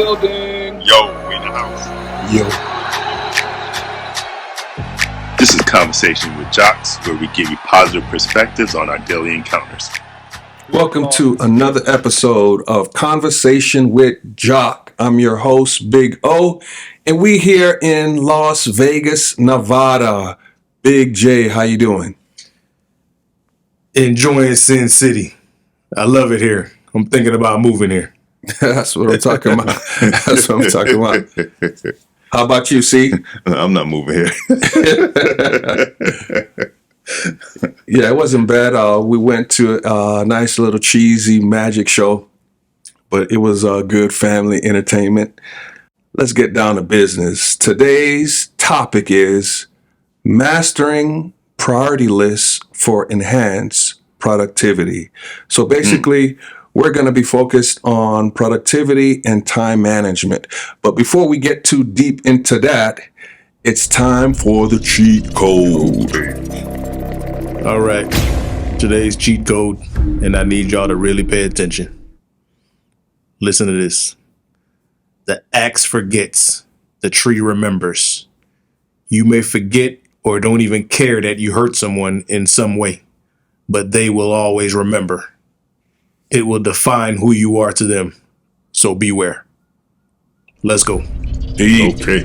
building. Yo, we in the house. Yo. This is Conversation with Jocks, where we give you positive perspectives on our daily encounters. Welcome to another episode of Conversation with Jock. I'm your host, Big O, and we here in Las Vegas, Nevada. Big J, how you doing? Enjoying Sin City. I love it here. I'm thinking about moving here. That's what I'm talking about. That's what I'm talking about. How about you, C? I'm not moving here. Yeah, it wasn't bad. We went to a nice little cheesy magic show, but it was good family entertainment. Let's get down to business. Today's topic is mastering priority lists for enhanced productivity. So basically, we're going to be focused on productivity and time management. But before we get too deep into that, it's time for the cheat code. All right. Today's cheat code, and I need y'all to really pay attention. Listen to this. The axe forgets, the tree remembers. You may forget or don't even care that you hurt someone in some way, but they will always remember. It will define who you are to them. So beware. Let's go. Deep. Okay.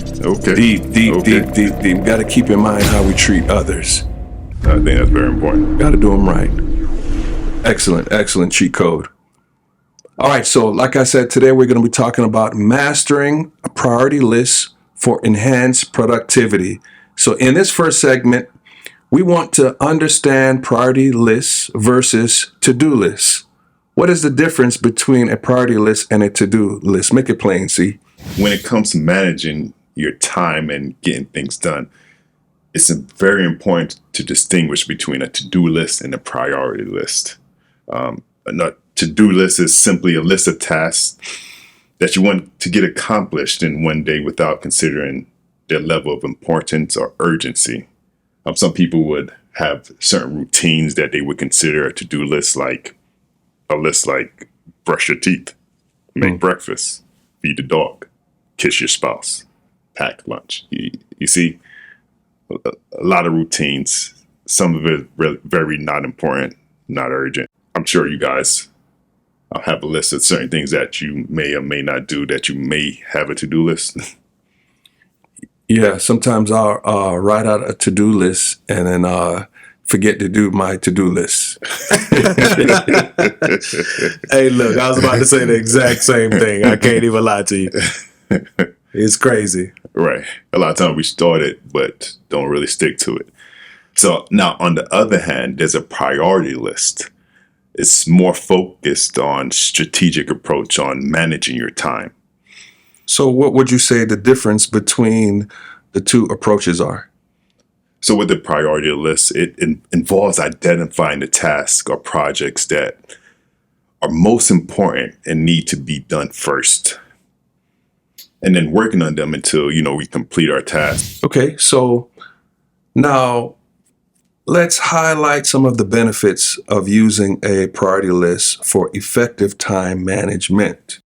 Deep. Got to keep in mind how we treat others. I think that's very important. Got to do them right. Excellent cheat code. All right, so like I said, today we're going to be talking about mastering a priority list for enhanced productivity. So in this first segment, we want to understand priority lists versus to-do lists. What is the difference between a priority list and a to-do list? Make it plain, see? When it comes to managing your time and getting things done, it's very important to distinguish between a to-do list and a priority list. A to-do list is simply a list of tasks that you want to get accomplished in one day without considering their level of importance or urgency. Some people would have certain routines that they would consider a to-do list, like a list like brush your teeth, make breakfast, feed the dog, kiss your spouse, pack lunch. You see, a lot of routines, some of it very not important, not urgent. I'm sure you guys have a list of certain things that you may or may not do that you may have a to-do list. Yeah, sometimes I'll write out a to-do list and then forget to do my to-do list. Hey, look, I was about to say the exact same thing. I can't even lie to you. It's crazy. Right. A lot of times we start it, but don't really stick to it. So now, on the other hand, there's a priority list. It's more focused on strategic approach on managing your time. So what would you say the difference between the two approaches are? So with the priority list, it involves identifying the tasks or projects that are most important and need to be done first, and then working on them until, we complete our task. Okay, so now let's highlight some of the benefits of using a priority list for effective time management.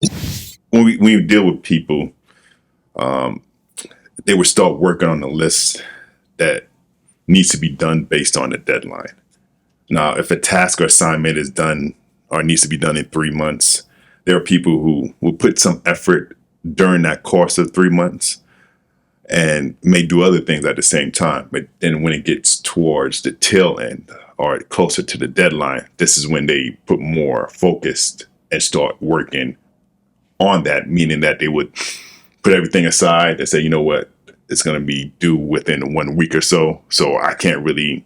When we deal with people, they would start working on a list that needs to be done based on a deadline. Now, if a task or assignment is done or needs to be done in 3 months, there are people who will put some effort during that course of 3 months and may do other things at the same time. But then when it gets towards the tail end or closer to the deadline, this is when they put more focused and start working on that, meaning that they would put everything aside and say, you know what, it's going to be due within 1 week or so. So I can't really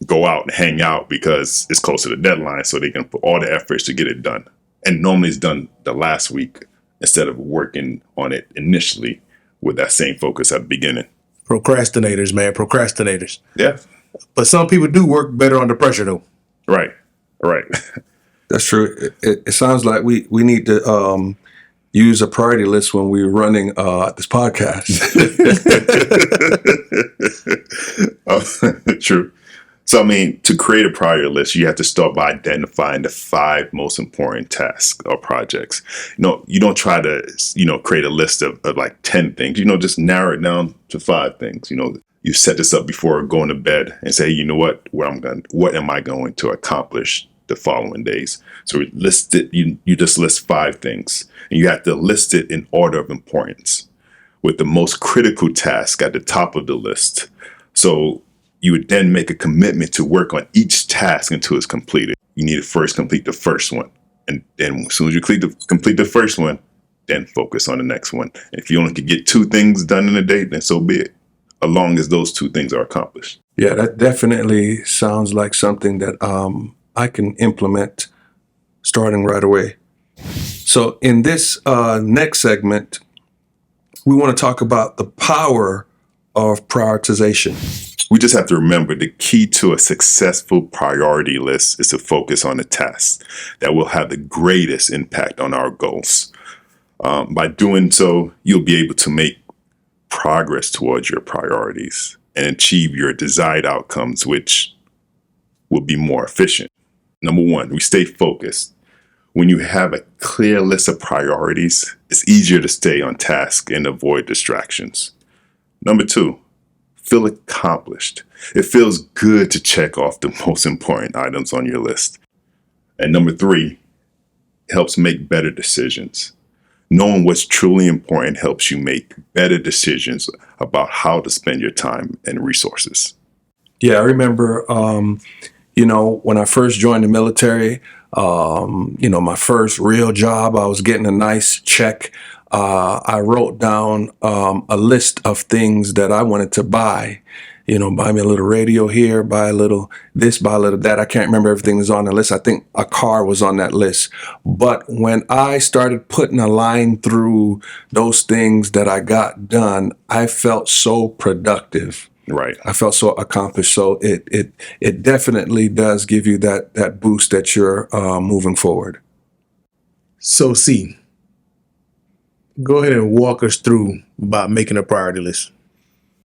go out and hang out because it's close to the deadline. So they can put all the efforts to get it done. And normally it's done the last week instead of working on it initially with that same focus at the beginning. Procrastinators, man. Procrastinators. Yeah. But some people do work better under pressure, though. Right. That's true. It sounds like we need to use a priority list when we're running this podcast. True. So, I mean, to create a priority list, you have to start by identifying the 5 most important tasks or projects. You don't try to, create a list of like 10 things, just narrow it down to 5 things. You set this up before going to bed and say, what am I going to accomplish the following days? So list it, you just list 5 things, and you have to list it in order of importance, with the most critical task at the top of the list. So you would then make a commitment to work on each task until it's completed. You need to first complete the first one. And then as soon as you complete the first one, then focus on the next one. And if you only could get 2 things done in a day, then so be it, as long as those 2 things are accomplished. Yeah, that definitely sounds like something that I can implement starting right away. So in this next segment, we want to talk about the power of prioritization. We just have to remember the key to a successful priority list is to focus on the tasks that will have the greatest impact on our goals. By doing so, you'll be able to make progress towards your priorities and achieve your desired outcomes, which will be more efficient. Number 1, we stay focused. When you have a clear list of priorities, it's easier to stay on task and avoid distractions. Number 2, feel accomplished. It feels good to check off the most important items on your list. And number 3, it helps make better decisions. Knowing what's truly important helps you make better decisions about how to spend your time and resources. Yeah, I remember, when I first joined the military, my first real job, I was getting a nice check. I wrote down a list of things that I wanted to buy. Buy me a little radio here, buy a little this, buy a little that. I can't remember everything was on the list. I think a car was on that list. But when I started putting a line through those things that I got done, I felt so productive. Right. I felt so accomplished. So it definitely does give you that boost that you're moving forward. So, C, go ahead and walk us through about making a priority list.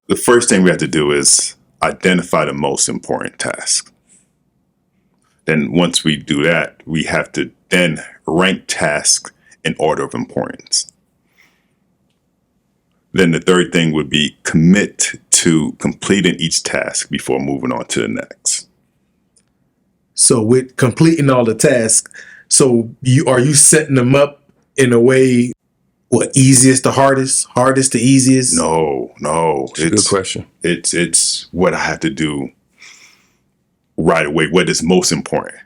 The first thing we have to do is identify the most important task. Then once we do that, we have to then rank tasks in order of importance. Then the third thing would be commit to completing each task before moving on to the next. So with completing all the tasks, are you setting them up in a way, easiest to hardest to easiest? It's No. a good question. It's what I have to do right away. What is most important?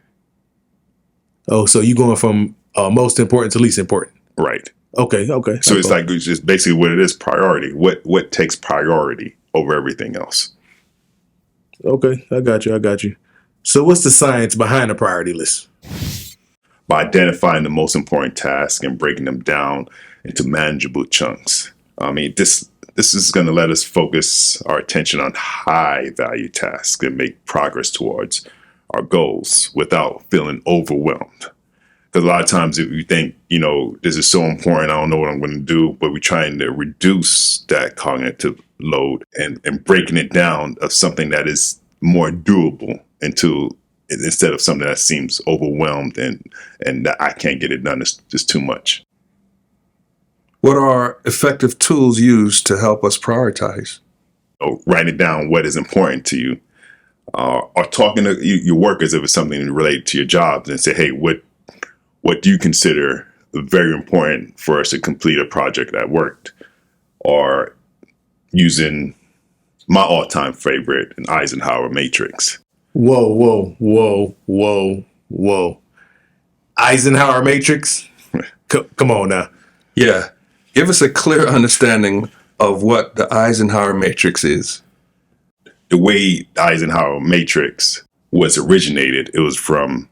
Oh, so you're going from most important to least important. Right. Okay. So it's like, it's just basically what it is, priority. What takes priority over everything else? Okay, I got you. So what's the science behind a priority list? By identifying the most important tasks and breaking them down into manageable chunks. I mean, this is going to let us focus our attention on high value tasks and make progress towards our goals without feeling overwhelmed. Because a lot of times if you think, this is so important, I don't know what I'm going to do, but we're trying to reduce that cognitive load and breaking it down of something that is more doable instead of something that seems overwhelmed and that I can't get it done. It's just too much. What are effective tools used to help us prioritize? Writing down what is important to you, or talking to your workers if it's something related to your jobs and say, hey, what do you consider very important for us to complete a project at work? Or using my all-time favorite, an Eisenhower Matrix. Whoa. Eisenhower Matrix? Come on now. Yeah. Give us a clear understanding of what the Eisenhower Matrix is. The way the Eisenhower Matrix was originated, it was from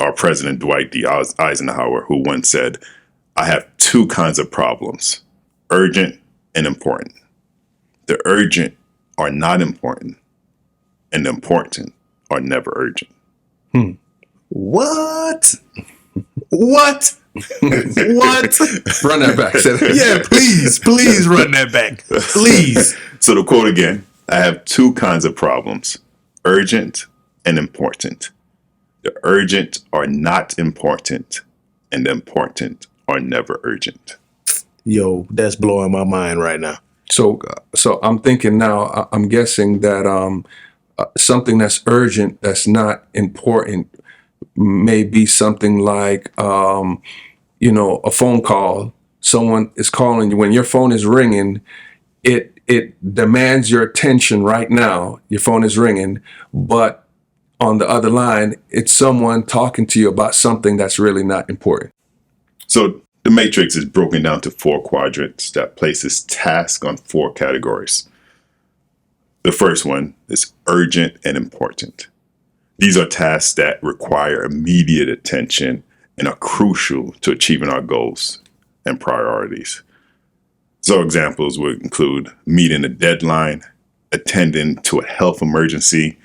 our president, Dwight D. Eisenhower, who once said, I have 2 kinds of problems, urgent and important. The urgent are not important, and the important are never urgent. What? What? Run that back. Yeah, please run that back. Please. So the quote again, I have 2 kinds of problems, urgent and important. The urgent are not important, and the important are never urgent. Yo, that's blowing my mind right now. So I'm thinking now. I'm guessing that something that's urgent, that's not important, may be something like a phone call. Someone is calling you. When your phone is ringing, it demands your attention right now. Your phone is ringing, but on the other line, it's someone talking to you about something that's really not important. So the matrix is broken down to 4 quadrants that places tasks on 4 categories. The first one is urgent and important. These are tasks that require immediate attention and are crucial to achieving our goals and priorities. So examples would include meeting a deadline, attending to a health emergency,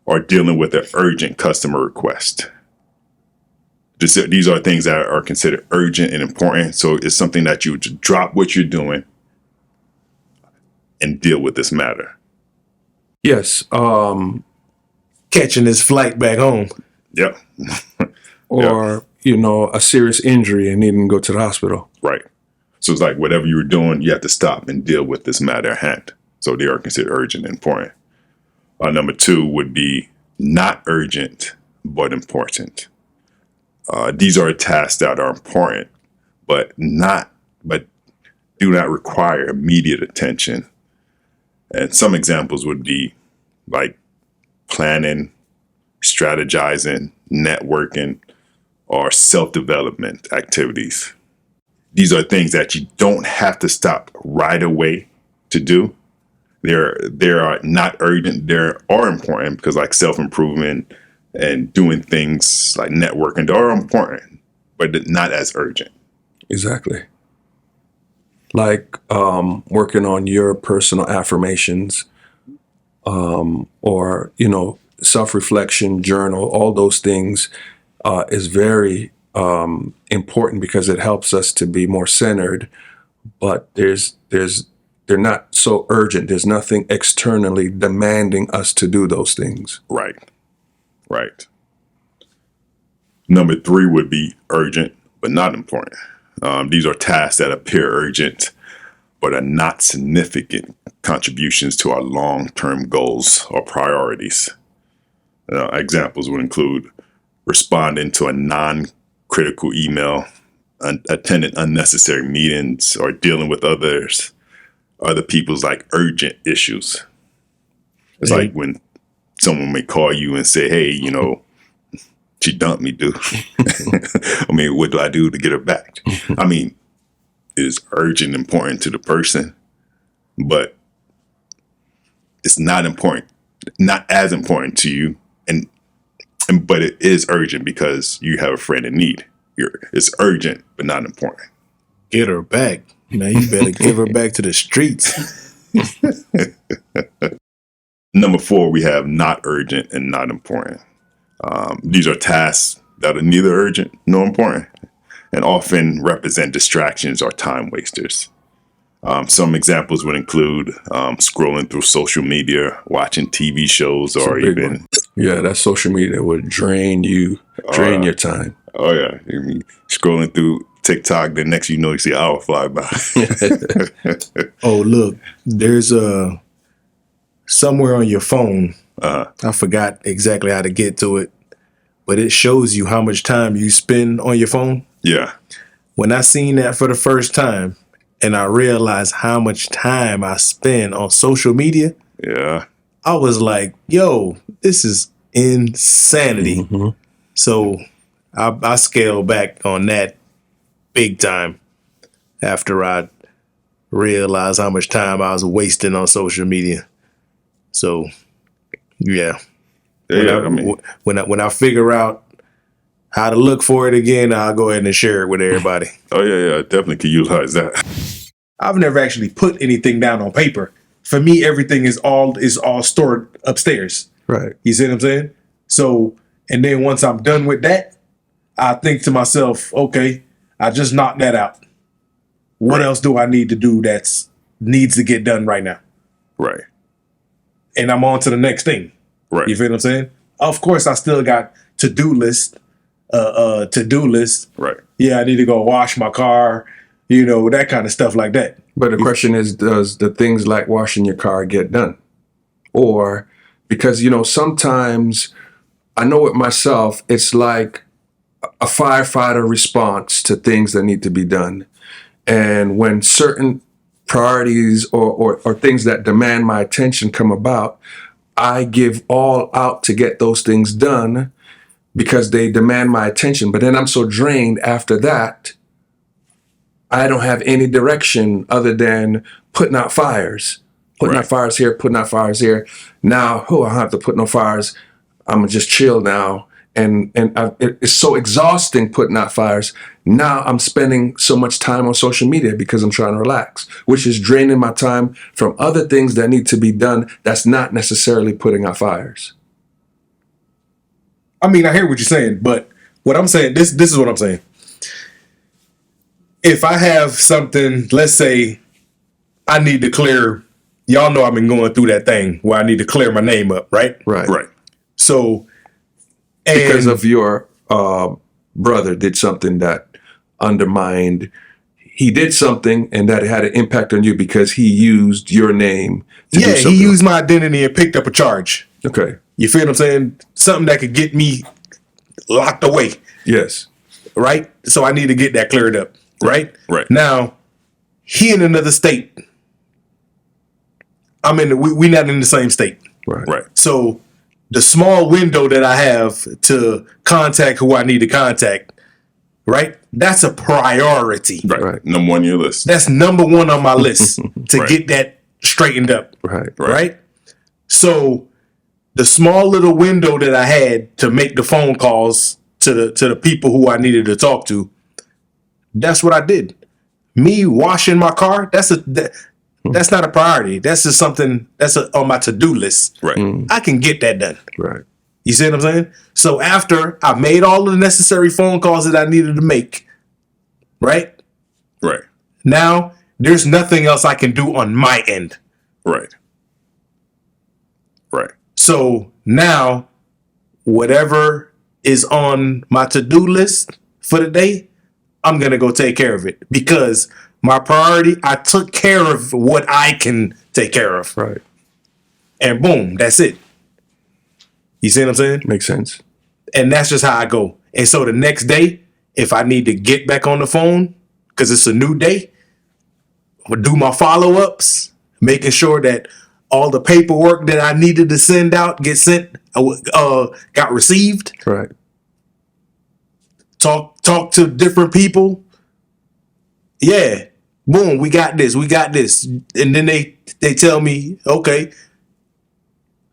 or dealing with an urgent customer request. These are things that are considered urgent and important. So it's something that you would drop what you're doing and deal with this matter. Yes. Catching his flight back home. Yep. Or, a serious injury and needing to go to the hospital. Right. So it's like whatever you were doing, you have to stop and deal with this matter at hand. So they are considered urgent and important. Number 2 would be not urgent, but important. These are tasks that are important, but do not require immediate attention. And some examples would be like planning, strategizing, networking, or self-development activities. These are things that you don't have to stop right away to do. They are not urgent. They are important because like self-improvement and doing things like networking, they are important, but not as urgent. Exactly. Like working on your personal affirmations, or self-reflection journal. All those things is very important because it helps us to be more centered. But they're not so urgent. There's nothing externally demanding us to do those things. Right. Number 3 would be urgent, but not important. These are tasks that appear urgent, but are not significant contributions to our long-term goals or priorities. Examples would include responding to a non-critical email, attending unnecessary meetings, or dealing with other people's like urgent issues. It's like when someone may call you and say, hey, she dumped me, dude. I mean, what do I do to get her back? I mean, it is urgent and important to the person, but it's not as important to you. But it is urgent because you have a friend in need. It's urgent, but not important. Get her back. Man, you better give her back to the streets. Number 4, we have not urgent and not important. These are tasks that are neither urgent nor important and often represent distractions or time wasters. Some examples would include scrolling through social media, watching TV shows, or even... Yeah, that social media would drain your time. Oh, yeah. Scrolling through TikTok, the next you see an hour fly by. Oh, look, there's somewhere on your phone. I forgot exactly how to get to it, but it shows you how much time you spend on your phone. Yeah. When I seen that for the first time and I realized how much time I spend on social media, yeah, I was like, yo, this is insanity. Mm-hmm. So I scaled back on that big time after I realized how much time I was wasting on social media. So, yeah. When I figure out how to look for it again, I'll go ahead and share it with everybody. Oh, yeah, I definitely could utilize that. I've never actually put anything down on paper. For me, everything is all stored upstairs. Right. You see what I'm saying? So, and then once I'm done with that, I think to myself, okay, I just knocked that out. What else do I need to do needs to get done right now? Right. And I'm on to the next thing. Right. You feel what I'm saying? Of course, I still got to-do list. Right. Yeah, I need to go wash my car. That kind of stuff like that. But the question is, does the things like washing your car get done? Or because, sometimes I know it myself, it's like a firefighter response to things that need to be done. And when certain priorities or things that demand my attention come about, I give all out to get those things done because they demand my attention. But then I'm so drained after that, I don't have any direction other than putting out fires. Putting out fires here, putting out fires here. Now, I don't have to put no fires. I'm going to just chill now. And it's so exhausting putting out fires. Now I'm spending so much time on social media because I'm trying to relax, which is draining my time from other things that need to be done that's not necessarily putting out fires. I mean, I hear what you're saying, but what I'm saying, this is what I'm saying. If I have something, let's say I need to clear, y'all know I've been going through that thing where I need to clear my name up, right? Right. So, because of your brother did something that undermined, he did something and that had an impact on you because he used your name to do something. He used my identity and picked up a charge. Okay. You feel what I'm saying? Something that could get me locked away. Yes. Right? So I need to get that cleared up. Right? Right. Now, he in another state. We not in the same state. Right. So the small window that I have to contact who I need to contact, right? That's a priority. Right. Number one on your list. That's number one on my list to get that straightened up. Right. So the small little window that I had to make the phone calls to the people who I needed to talk to, that's what I did. Me washing my car, that's not a priority. That's just something that's on my to-do list. Right. I can get that done. Right. You see what I'm saying? So after I made all of the necessary phone calls that I needed to make, right? Right. Now there's nothing else I can do on my end. Right. Right. So now whatever is on my to-do list for the day, I'm going to go take care of it because my priority, I took care of what I can take care of. Right. And boom, that's it. You see what I'm saying? Makes sense. And that's just how I go. And so the next day, if I need to get back on the phone because it's a new day, I'm going to do my follow-ups, making sure that all the paperwork that I needed to send out got received. Right. Talk to different people. Yeah. Boom, we got this. And then they tell me, okay,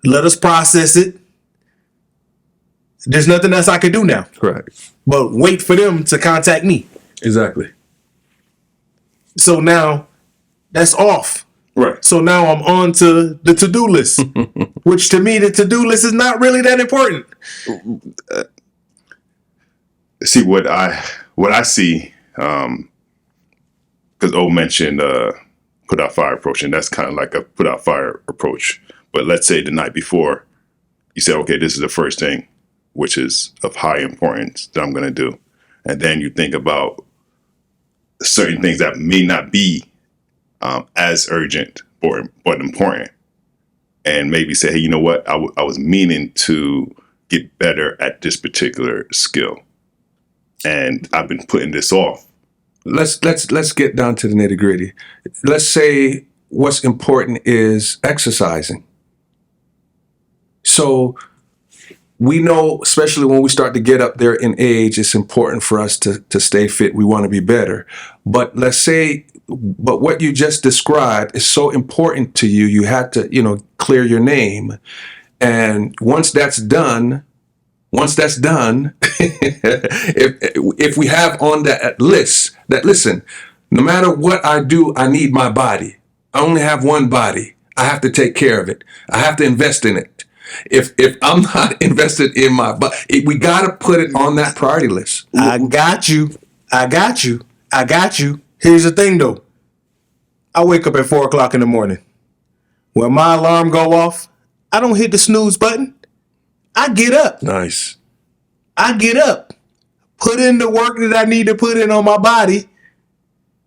let us process it. There's nothing else I can do now. Right. But wait for them to contact me. Exactly. So now that's off. Right. So now I'm on to the to-do list, which to me, the to-do list is not really that important. See what I see, because O mentioned put out fire approach, and that's kind of like a put out fire approach. But let's say the night before, you said, okay, this is the first thing, which is of high importance that I'm going to do, and then you think about certain things that may not be as urgent but important, and maybe say, hey, you know what, I was meaning to get better at this particular skill, and I've been putting this off. Let's get down to the nitty-gritty. Let's say what's important is exercising. So we know, especially when we start to get up there in age, it's important for us to stay fit. We want to be better. But but what you just described is so important to you. You had to, clear your name. And once that's done, if we have on that list that, listen, no matter what I do, I need my body. I only have one body. I have to take care of it. I have to invest in it. If I'm not invested in my body, we got to put it on that priority list. I got you. Here's the thing, though. I wake up at 4 o'clock in the morning. When my alarm go off, I don't hit the snooze button. I get up. Nice. I get up, put in the work that I need to put in on my body,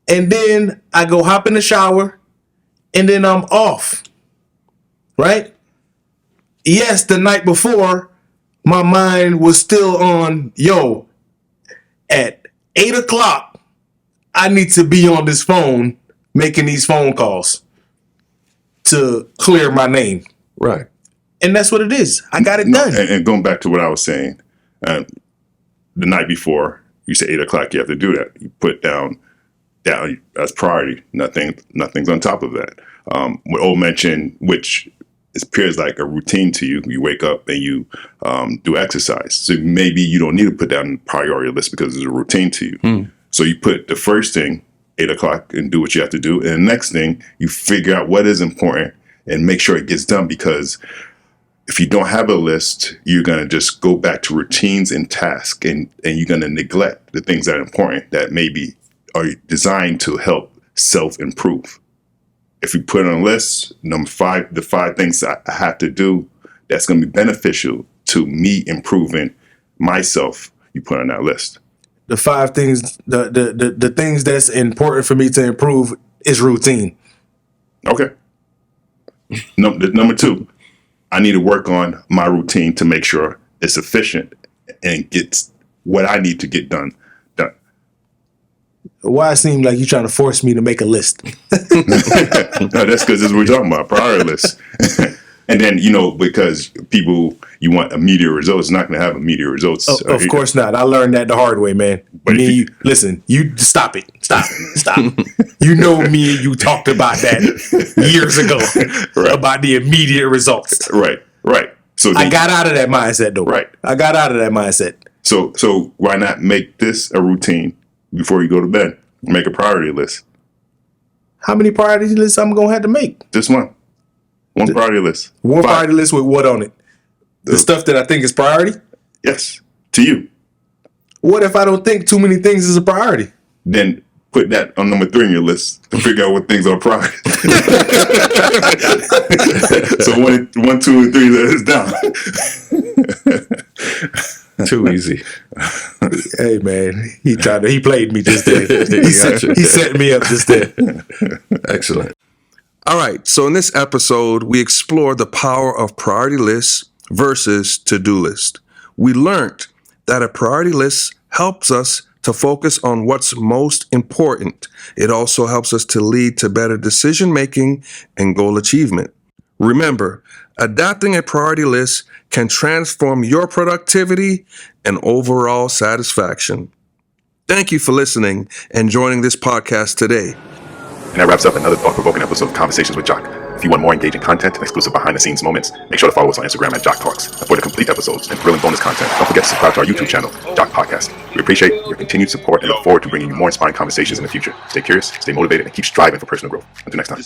and then I go hop in the shower, and then I'm off. Right? Yes, the night before, my mind was still on, at 8 o'clock, I need to be on this phone making these phone calls to clear my name. Right. And that's what it is. I got it done. And going back to what I was saying, the night before, you say 8 o'clock, you have to do that. You put down as priority. Nothing's on top of that. What O mentioned, which appears like a routine to you, you wake up and you do exercise. So maybe you don't need to put down a priority list because it's a routine to you. So you put the first thing, 8 o'clock, and do what you have to do. And the next thing, you figure out what is important and make sure it gets done, because if you don't have a list, you're going to just go back to routines and tasks, and you're going to neglect the things that are important that maybe are designed to help self-improve. If you put on a list, number 5, the 5 things I have to do that's going to be beneficial to me improving myself, you put on that list. The 5 things, the things that's important for me to improve is routine. Okay. Number 2, I need to work on my routine to make sure it's efficient and gets what I need to get done. Why it seem like you're trying to force me to make a list? No, that's because we're talking about priority lists. And then, because people, you want immediate results, it's not going to have immediate results. Of course not. I learned that the hard way, man. But listen, you stop it. Stop. You know me and you talked about that years ago, right, about the immediate results. Right. So I got out of that mindset, though. Right. I got out of that mindset. So why not make this a routine before you go to bed? Make a priority list. How many priority lists I'm going to have to make? Just one. One priority list. One priority list with what on it? The stuff that I think is priority? Yes. To you. What if I don't think too many things is a priority? Then put that on number 3 on your list to figure out what things are priority. So 1, 2, and 3 is down. Too easy. Hey man, he played me just then. He set me up just then. Excellent. All right. So in this episode, we explored the power of priority lists versus to-do list. We learned that a priority list helps us to focus on what's most important. It also helps us to lead to better decision-making and goal achievement. Remember, adopting a priority list can transform your productivity and overall satisfaction. Thank you for listening and joining this podcast today. And that wraps up another thought-provoking episode of Conversations with Jock. If you want more engaging content and exclusive behind-the-scenes moments, make sure to follow us on Instagram at Jock Talks. And for the complete episodes and thrilling bonus content, don't forget to subscribe to our YouTube channel, Jock Podcast. We appreciate your continued support and look forward to bringing you more inspiring conversations in the future. Stay curious, stay motivated, and keep striving for personal growth. Until next time.